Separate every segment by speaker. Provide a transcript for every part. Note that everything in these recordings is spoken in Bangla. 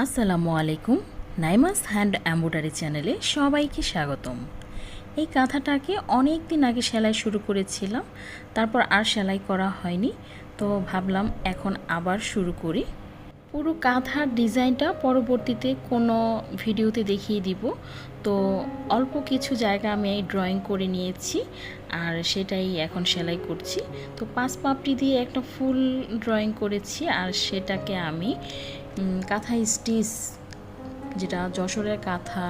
Speaker 1: আসসালামু আলাইকুম। নাইমাস হ্যান্ড এমব্রয়ডারি চ্যানেলে সবাইকে স্বাগতম। এই কাঁথাটাকে অনেক দিন আগে সেলাই শুরু করেছিলাম, তারপর আর সেলাই করা হয়নি, তো ভাবলাম এখন আবার শুরু করি। পুরো কাঁথার ডিজাইনটা পরবর্তীতে কোনো ভিডিওতে দেখিয়ে দিব। তো অল্প কিছু জায়গা আমি ড্রয়িং করে নিয়েছি আর সেটাই এখন সেলাই করছি। তো 5 পাপড়ি দিয়ে একটা ফুল ড্রয়িং করেছি আর সেটাকে আমি কাঁথা স্টিচ, যেটা যশোরের কাঁথা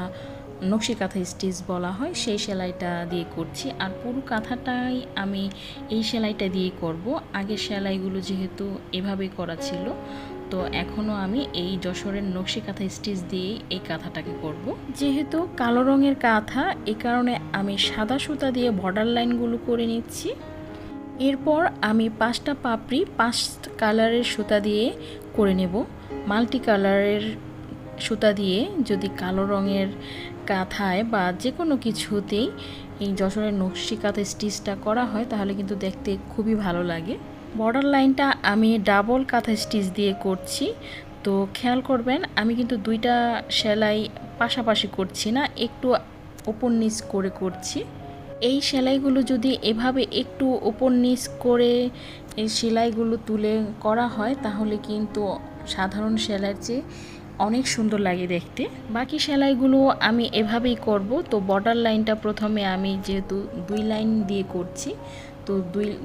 Speaker 1: নকশি কাঁথা স্টিচ বলা হয়, সেই সেলাইটা দিয়ে করছি। আর পুরো কাঁথাটাই আমি এই সেলাইটা দিয়ে করব। আগের সেলাইগুলো যেহেতু এভাবেই করা ছিল, তো এখনও আমি এই যশোরের নকশি কাঁথা স্টিচ দিয়েই এই কাঁথাটাকে করব। যেহেতু কালো রঙের কাঁথা, এই কারণে আমি সাদা সুতা দিয়ে বর্ডার লাইনগুলো করে নিচ্ছি। এরপর আমি 5টা পাপড়ি 5 কালারের সুতা দিয়ে করে নেব। মাল্টি কালারের সুতা দিয়ে যদি কালো রঙের কাঁথায় বা যে কোনো কিছুতেই এই যশোরের নকশি কাঁথা স্টিচটা করা হয় তাহলে কিন্তু দেখতে খুবই ভালো লাগে। বর্ডার লাইনটা আমি ডাবল কাঁথা স্টিচ দিয়ে করছি। তো খেয়াল করবেন, আমি কিন্তু দুইটা সেলাই পাশাপাশি করছি না, একটু ওপর নিচ করে করছি। এই সেলাইগুলো যদি এভাবে একটু ওপর নিচ করে এই সেলাইগুলো তুলে করা হয় তাহলে কিন্তু সাধারণ সেলাইয়ের চেয়ে অনেক সুন্দর লাগে দেখতে। বাকি সেলাইগুলো আমি এভাবেই করব। তো বর্ডার লাইনটা প্রথমে আমি যেহেতু 2 লাইন দিয়ে করছি, তো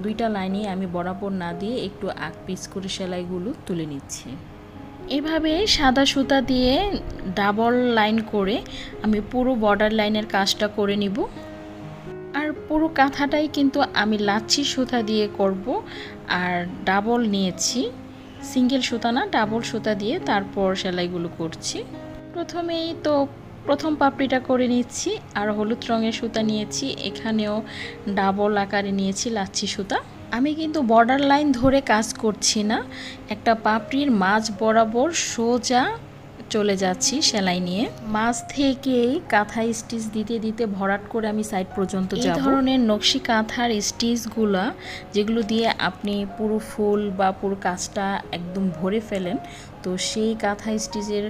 Speaker 1: দুইটা লাইনে আমি বরাবর না দিয়ে একটু আগ পিচ করে সেলাইগুলো তুলে নিচ্ছি। এভাবে সাদা সুতা দিয়ে ডাবল লাইন করে আমি পুরো বর্ডার লাইনের কাজটা করে নিব। আর পুরো কাঁথাটাই কিন্তু আমি লাচ্ছি সুতা দিয়ে করব। আর ডাবল নিয়েছি, সিঙ্গেল সুতা না, ডাবল সুতা দিয়ে তারপর সেলাইগুলো করছি। প্রথমেই তো প্রথম পাপড়িটা করে নিচ্ছি আর হলুদ রঙের সুতা নিয়েছি, এখানেও ডাবল আকারে নিয়েছি লাচ্ছি সুতা। আমি কিন্তু বর্ডার লাইন ধরে কাজ করছি না, একটা পাপড়ির মাঝ বরাবর সোজা চলে যাচ্ছি সেলাই নিয়ে। মাঝ থেকেই কাঁথা স্টিচ দিতে দিতে ভরাট করে আমি সাইড পর্যন্ত যাব। এই ধরনের নকশি কাঁথার স্টিচগুলা যেগুলো দিয়ে আপনি পুরো ফুল বা পুরো কাজটা একদম ভরে ফেলেন, তো সেই কাঁথা স্টিচের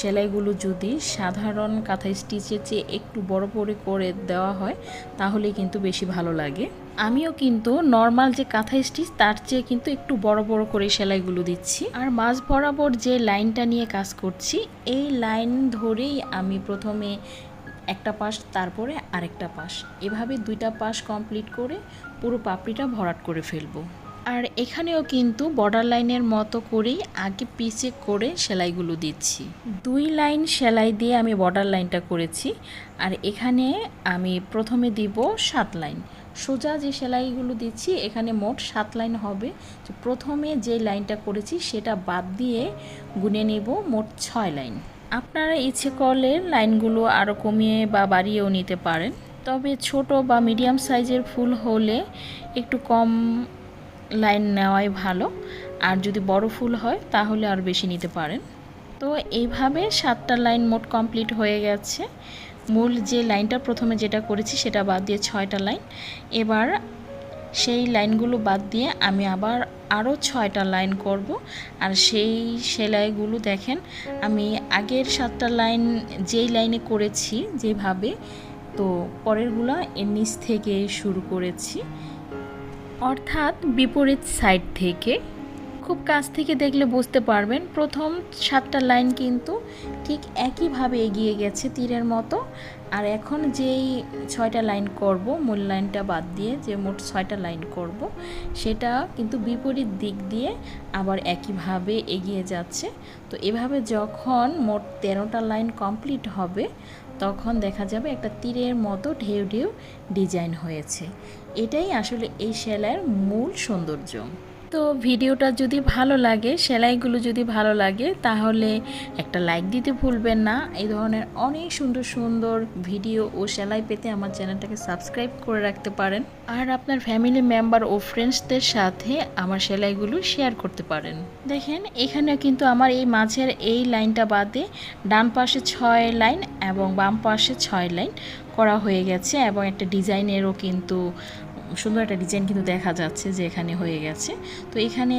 Speaker 1: সেলাইগুলো যদি সাধারণ কাঁথা স্টিচের চেয়ে একটু বড় বড় করে দেওয়া হয় তাহলে কিন্তু বেশি ভালো লাগে। আমিও কিন্তু নর্মাল যে কাঁথা স্টিচ তার চেয়ে কিন্তু একটু বড় বড় করে সেলাইগুলো দিচ্ছি। আর মাঝ বরাবর যে লাইনটা নিয়ে কাজ করছি, এই লাইন ধরেই আমি প্রথমে একটা পাশ তারপরে আরেকটা পাশ, এভাবে দুইটা পাশ কমপ্লিট করে পুরো পাপড়িটা ভরাট করে ফেলবো। আর এখানেও কিন্তু বর্ডার লাইনের মতো করেই আগে পিছে করে সেলাইগুলো দিচ্ছি। 2 লাইন সেলাই দিয়ে আমি বর্ডার লাইনটা করেছি। আর এখানে আমি প্রথমে দিব 7 লাইন। সোজা যে সেলাইগুলো দিচ্ছি এখানে মোট 7 লাইন হবে। তো প্রথমে যে লাইনটা করেছি সেটা বাদ দিয়ে গুনে নেব মোট 6 লাইন। আপনারা ইচ্ছে করলে লাইনগুলো আরও কমিয়ে বা বাড়িয়েও নিতে পারেন, তবে ছোট বা মিডিয়াম সাইজের ফুল হলে একটু কম লাইন নেওয়াই ভালো। আর যদি বড় ফুল হয় তাহলে আর বেশি নিতে পারেন। তো এইভাবে 7টা লাইন মোট কমপ্লিট হয়ে গেছে। মূল যে লাইনটা প্রথমে যেটা করেছি সেটা বাদ দিয়ে 6টা লাইন। এবার সেই লাইনগুলো বাদ দিয়ে আমি আবার আরও 6টা লাইন করব। আর সেই সেলাইগুলো দেখেন আমি আগের 7টা লাইন যেই লাইনে করেছি যেভাবে, তো পরেরগুলো এর নিচ থেকে শুরু করেছি, অর্থাৎ বিপরীত সাইড থেকে। খুব কাছ থেকে দেখলে বুঝতে পারবেন প্রথম 7টা লাইন কিন্তু ঠিক একইভাবে এগিয়ে গেছে তীরের মতো। আর এখন যেই 6টা লাইন করব, মূল লাইনটা বাদ দিয়ে যে মোট 6টা লাইন করব, সেটা কিন্তু বিপরীত দিক দিয়ে আবার একইভাবে এগিয়ে যাচ্ছে। তো এভাবে যখন মোট 13টা লাইন কমপ্লিট হবে তখন দেখা যাবে একটা তীরের মতো ঢেউ ঢেউ ডিজাইন হয়েছে। এটাই আসলে এই সেলাইয়ের মূল সৌন্দর্য। তো ভিডিওটা যদি ভালো লাগে, সেলাইগুলো যদি ভালো লাগে তাহলে একটা লাইক দিতে ভুলবেন না। এই ধরনের অনেক সুন্দর সুন্দর ভিডিও ও সেলাই পেতে আমার চ্যানেলটাকে সাবস্ক্রাইব করে রাখতে পারেন। আর আপনার ফ্যামিলি মেম্বার ও ফ্রেন্ডসদের সাথে আমার সেলাইগুলো শেয়ার করতে পারেন। দেখেন এখানেও কিন্তু আমার এই মাঝের এই লাইনটা বাদে ডান পাশে 6 লাইন এবং বাম পাশে 6 লাইন করা হয়ে গেছে এবং একটা ডিজাইনেরও কিন্তু সুন্দর একটা ডিজাইন কিন্তু দেখা যাচ্ছে যে এখানে হয়ে গেছে। তো এখানে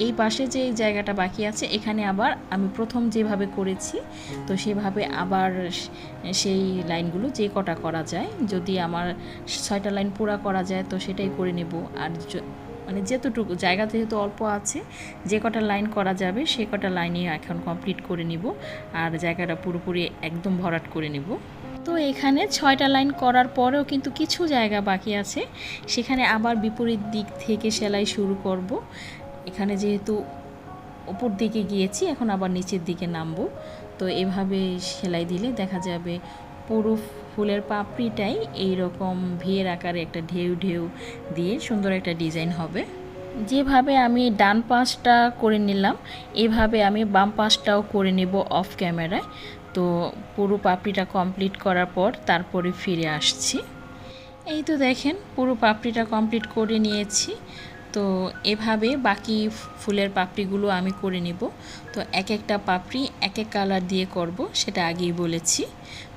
Speaker 1: এই পাশে যে জায়গাটা বাকি আছে এখানে আবার আমি প্রথম যেভাবে করেছি তো সেভাবে আবার সেই লাইনগুলো যে কটা করা যায়, যদি আমার 6টা লাইন পুরা করা যায় তো সেটাই করে নেব। আর মানে যেতটুকু জায়গা যেহেতু অল্প আছে, যে কটা লাইন করা যাবে সে কটা লাইনই এখন কমপ্লিট করে নিব আর জায়গাটা পুরোপুরি একদম ভরাট করে নিব। তো এখানে 6টা লাইন করার পরেও কিন্তু কিছু জায়গা বাকি আছে, সেখানে আবার বিপরীত দিক থেকে সেলাই শুরু করব। এখানে যেহেতু উপর দিকে গিয়েছি এখন আবার নিচের দিকে নামবো। তো এভাবে সেলাই দিলে দেখা যাবে পুরো ফুলের পাপড়িটাই এইরকম ভিয়ের আকারে একটা ঢেউ ঢেউ দিয়ে সুন্দর একটা ডিজাইন হবে। যেভাবে আমি ডান পাশটা করে নিলাম এভাবে আমি বাম পাশটাও করে নেব অফ ক্যামেরায়। তো পুরো পাপড়িটা কমপ্লিট করার পর তারপরে ফিরে আসছি। এই তো দেখেন পুরো পাপড়িটা কমপ্লিট করে নিয়েছি। তো এভাবে বাকি ফুলের পাপড়িগুলো আমি করে নিব। তো এক একটা পাপড়ি এক এক কালার দিয়ে করব, সেটা আগেই বলেছি।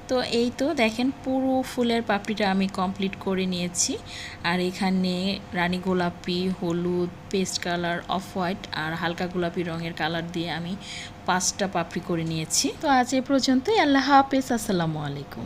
Speaker 1: তো এই তো দেখেন পুরো ফুলের পাপড়িটা আমি কমপ্লিট করে নিয়েছি। আর এখানে রানী গোলাপি, হলুদ, পেস্ট কালার, অফ হোয়াইট আর হালকা গোলাপি রঙের কালার দিয়ে আমি 5টা পাপড়ি করে নিয়েছি। তো আজ এ পর্যন্তই। আল্লাহ হাফেজ, আসসালামু আলাইকুম।